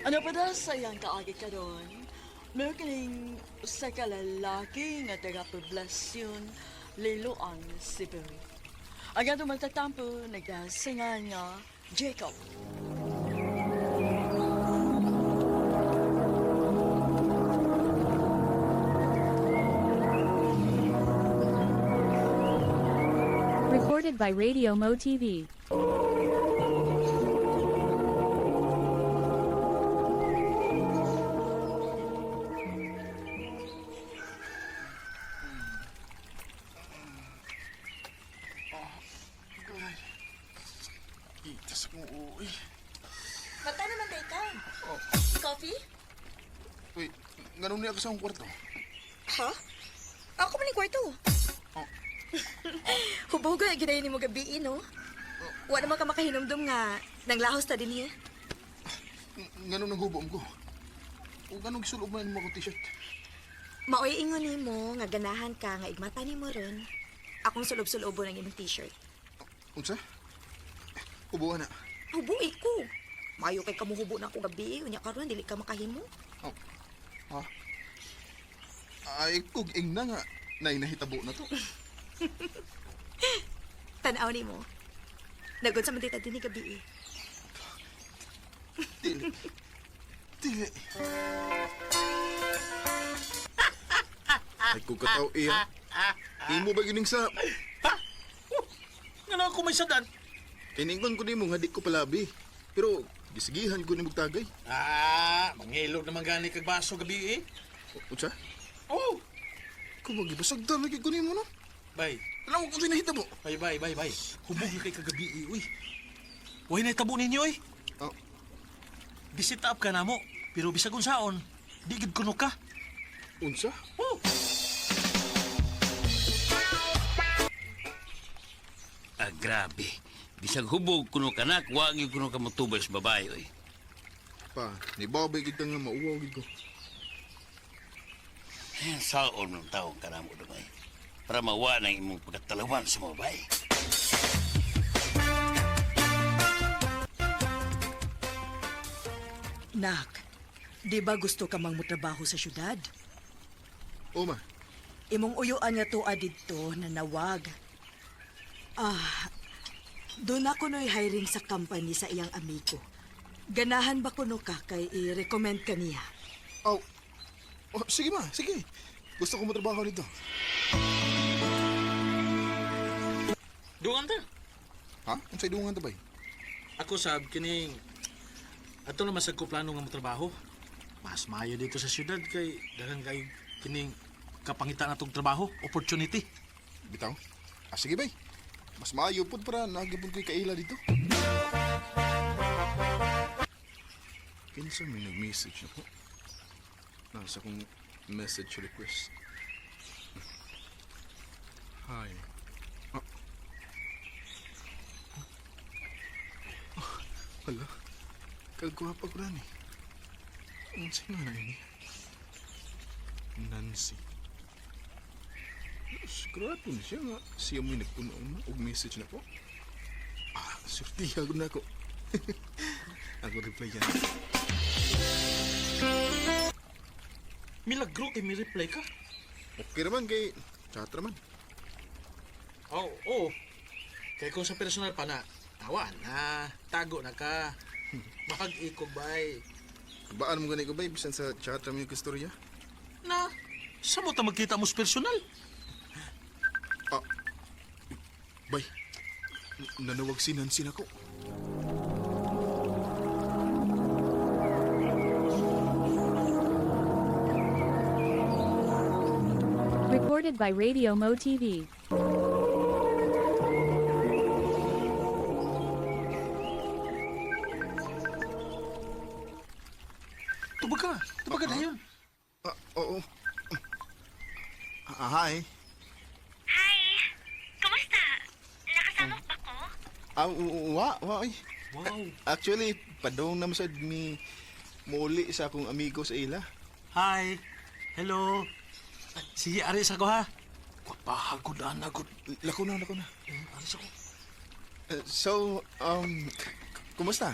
Ano pa daw sayang kaagi ka doon? Meron kaning sa kalalaki nga taga-poblasyon Liloan, Cebu. Ang ato magtatampo, nagdasingan nga Jacob. Recorded by Radio Mo TV. Itas mo, uy. Mata naman day ka. Coffee? Uy, ganun niya ako sa akong kwarto. Ha? Ako man yung kwarto. Huboga, ginayin ni mo gabi, no? Wala naman ka makahinumdum nga nang lahos ta din niya. Ganun ang hubom ko. O ganun gisulog man mo akong t-shirt. Maoy ingon ni mo nga ganahan ka nga igmata ni mo ron. Akong sulob-sulobo ng imong t-shirt. Unsa? Hubuhan na. Hubuy ko. Mayo kay kamuhubo na ako gabi. Unya karon dili ka makahimo. Ha? Ay, kung na nga, nahitabo na to. Tanaw ni mo. Nagod sa mandita din ni gabi. Dili. Dili. Ay, kung kataw iya, Imo ba gining sa... Nga ako may sadan. Kiningban ko nimo nga di ko palabi. Pero gisigihan ko nimo tagay. Mangilog naman gani kag baso gabi eh. Unsa? Oh, Kung magibasagdan lagi ko nimo no. bay. Alam mo kung sinahita mo. Bay. Hubog na kay kagabi eh, uy. Huwag na itabo ninyo eh. Oh. Bisit up ka na mo. Pero bisag unsaon, di gid kuno ka. Unsa? Oh. Grabe. Bisag hubog kuno ka na, wag yung kuno ka matubay sa babae, oy. Pa, ni babay kita nga mauwaw gid ko. Saon ng taong ka na mo dumay. Para mawa ng imong pagkatalawan sa mga babae. Nak, di ba gusto ka mang mutrabaho sa syudad? O ma, Imong uyuan nga tuwa didto na nawag. Doon ako no'y hiring sa company sa iyang amigo. Ganahan ba kuno ka kay i-recommend ka niya? oh, sige ma, sige. Gusto ko matrabaho dito. Dugan ta. Ha? Unsay dungan ta bay? Ako sab kining ato na masag ko plano nga motrabaho. Mas maayo dito sa syudad kay daghang kay kining kapangitan natong trabaho, opportunity. Bitaw? Sige bay. Mas maayo pud para nagipon ko'y kaila dito. Kinsa may nag-message ako? Nasa kong message request. Hi. Hala, kagwapa ko na ni. Ang sinanay ni? Nancy. Sigurado na siya nga. Siya mo'y nagpuno-una og message na ko. Surtiha ko na ako. Ako reply yan. Milagro kay may reply ka. Okay naman kay chat naman. Oo. Kaya kung sa personal pa na, tawa na, tago na ka. Makag-ikog bay. Baan mo ganit ko ba? Bisan sa chat naman yung kastorya? Na, sa mo ta magkita mo sa personal? Bay, nanawag si Nancy na ko. Recorded by Radio Mo TV. Tubag ka na yun. Oo. Hi. Ay. Wow. Actually, padong naman sa mi muli sa akong amigo sa ila. Hi. Hello. Sige, aris ako ha. Pahagod na. Lako na. Aris ako. So, kumusta?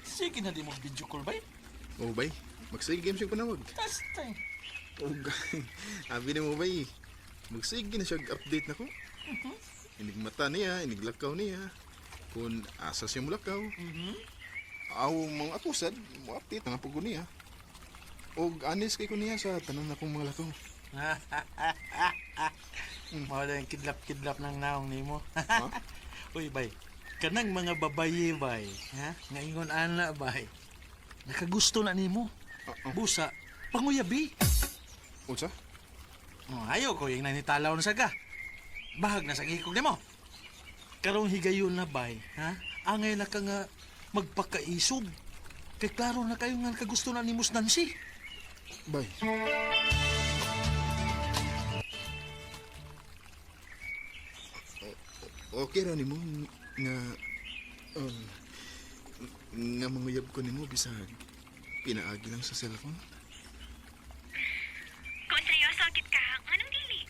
Sige na di mo video call ba? Oo, bay. Magsige game siya panawag. Testing. Oo, abi na mo, bay. Magsige na siya update na ko. Inig mata niya, inig lakaw niya. Kung asa siya mulakaw. Aw, mga akusad, mo update na nga po niya. O anis kay ko niya sa tanong na kong mga lakaw. Mawala yung kidlap-kidlap ng naong ni mo. Uy, bay. Kanang mga babaye, bay. Ha? Ngayon ana, bay. Nakagusto na ni mo. Busa, panguyabi. Unsa? Ayaw ko yung nanitalaw na saga. Bahag na sa gikog ni mo. Karong higayon na, bay. Ha? Angay na ka nga magpakaisog. Kay klaro na kayo nga kagusto na ni Mus Nancy. Bay. Okay ra nimo nga nga manguyab ko nimo bisag pinaagi lang sa cellphone. Kung seryoso agit ka, anong dili?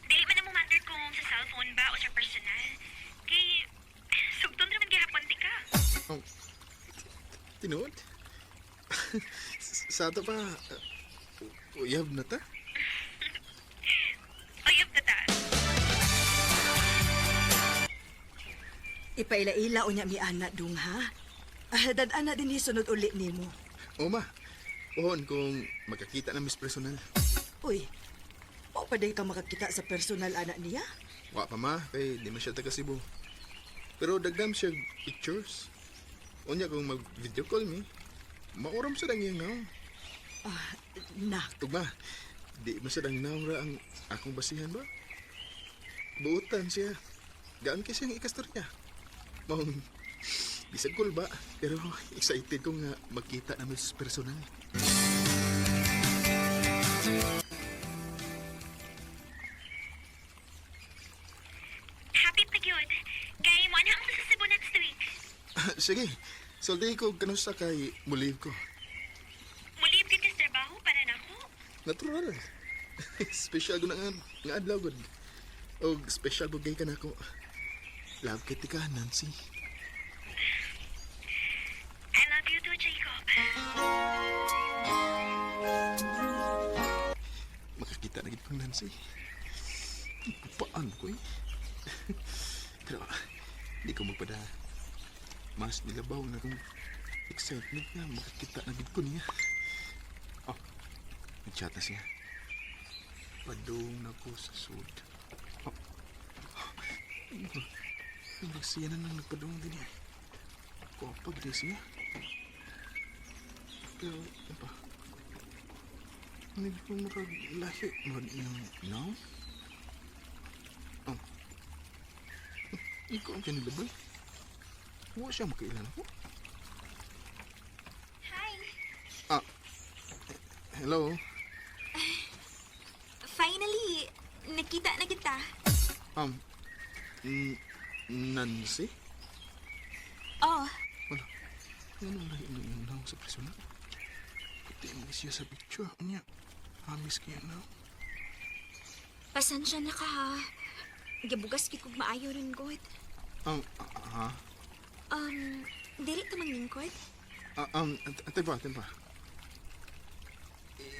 Dili man na mo matter kung sa cellphone ba o sa personal. Kay, sugton naman gihapon di ka. Tinood? Sa ato pa, uyab na ta? Uyab na ta. Ipaila-ila o niya mi anak dung ha? Dadaan na din hisunod uli ni mo. O ma, pohon kung magkakita na Miss Personal. Uy, o pa day ka makakita sa personal anak niya? Wa pa ma, kay di man siya taga Cebu. Pero dagdam siya pictures. Unya kung mag-video call mi, mauram sa dang iyang naong. Tugma, di masadang naong ra ang akong basihan ba? Buutan siya. Gaan kasi ang ikastorya. Maong, bisag cool ba? Pero excited ko nga magkita na Miss Personal. Happy pa yun. Kaya mo na ako sa Cebu next week. Sige, solday ko kanusa kay mulib ko. Mulib ka sa trabaho para na ako. Natural. Special ko na nga adlaw gud. O special bugay ka na ako. Love kay ka, Nancy. I love you too, Jacob. Makakita na gid ko, Nancy. Paano ko eh? Pero di ko magpada. Mas nilabaw na kong excitement nga makakita na gid ko niya. Oh, nag-chat na siya. Padung na ko sa sud. Siya na nang nagpadung din eh. Kapag din siya. Pero, ano pa? Hindi ko makaglahi. Mahal iyang now? Oh. Ikaw ang kanilabay. Huwag siya makailan ako. Hi. Hello? Finally, nakita na kita. Nancy? Oh, Wala. Ganun na yung now sa personal. Pati mo siya sa picture. Niya. Hamis kaya now. pasensya na ka ha. Gabugas kikog maayo rin god. Ha? Dili ka manglingkod? Tempa.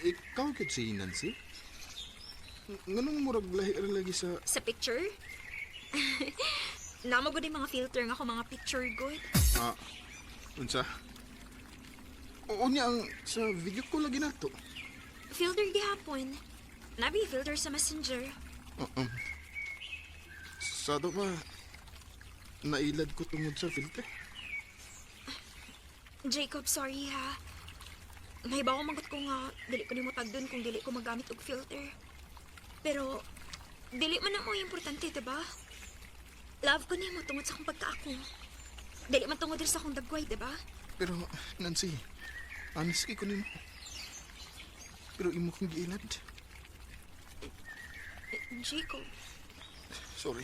Ikaw kit si Nancy? Nganong murag lahi lagi sa... Sa picture? Namo gud yung mga filter nga ako mga picture god. Unsa? Oo niya ang sa video ko lagi nato. Filter gihapon. Nabi filter sa messenger. Sa to pa, nailad ko tungod sa filter. Jacob, sorry ha. May ba ako magot ko nga dili ko nimo tagdon kung dili ko magamit og filter. Pero dili man ako importante, diba? Love ko nimo tungod sa akong pagkaako. Dili man tungod sa akong dagway, diba? Pero, Nancy, honest kay ko nimo. Pero imo kong giilad. Jacob, Sorry.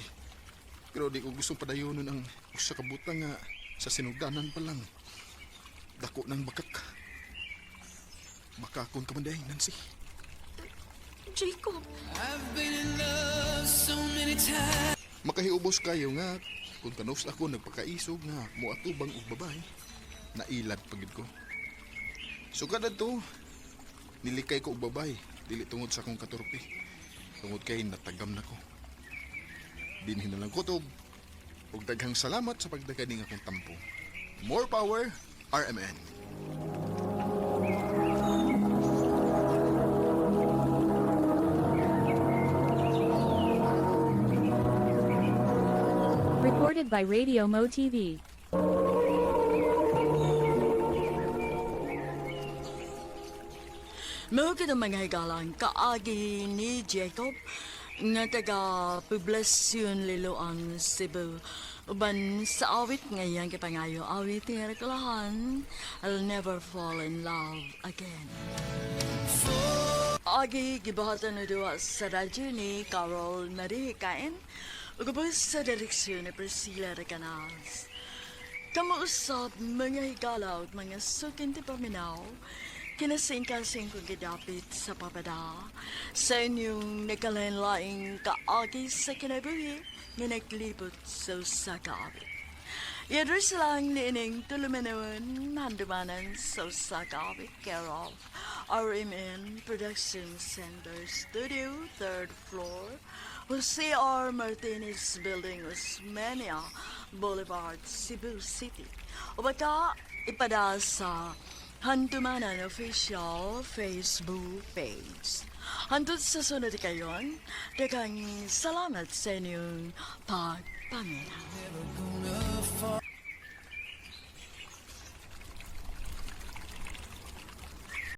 Pero di ko gustong padayonon ang usa ka butang nga sa sinugdanan pa lang. Dako ng bakak. Bakakon ka man dahi, Nancy. Jacob. Makahiubos kayo nga kung kanus ako nagpakaisog nga muatubang og babae, nailad pagid ko. Sugad adto, nilikay ko og babae, dili tungod sa akong katurpi. Tungod kay natagam na ko. Dinhin na lang ko to og daghang salamat sa pagdaganing akong tampo. More power, RMN. Recorded by Radio Mo TV. Mga ng mga higalang kaagi ni Jacob nga taga Poblacion Liloan, Cebu. Uban sa awit ngayon kapangayo awit nga rekalahan, I'll never fall in love again. Agi gibahatan na duwa sa radyo ni Carol Marikain, ugabos sa direksyon ni Priscilla Recanas. Kamuusap mga higalaw at mga sukin ti paminaw, kinasing-kasing kong gidapit sa papada sa inyong nakalanlaing kaagi sa kinabuhi na naglibot sa usakawit. Yadros lang niining tuluminawan nandumanan sa usakawit care of RMN Production Center Studio, 3rd floor, Jose R. Martinez Building, Osmeña Boulevard, Cebu City. O baka ipada sa Handumanan Official Facebook page. Hantod sa sunod kayon, daghang salamat sa inyong pagpamilya.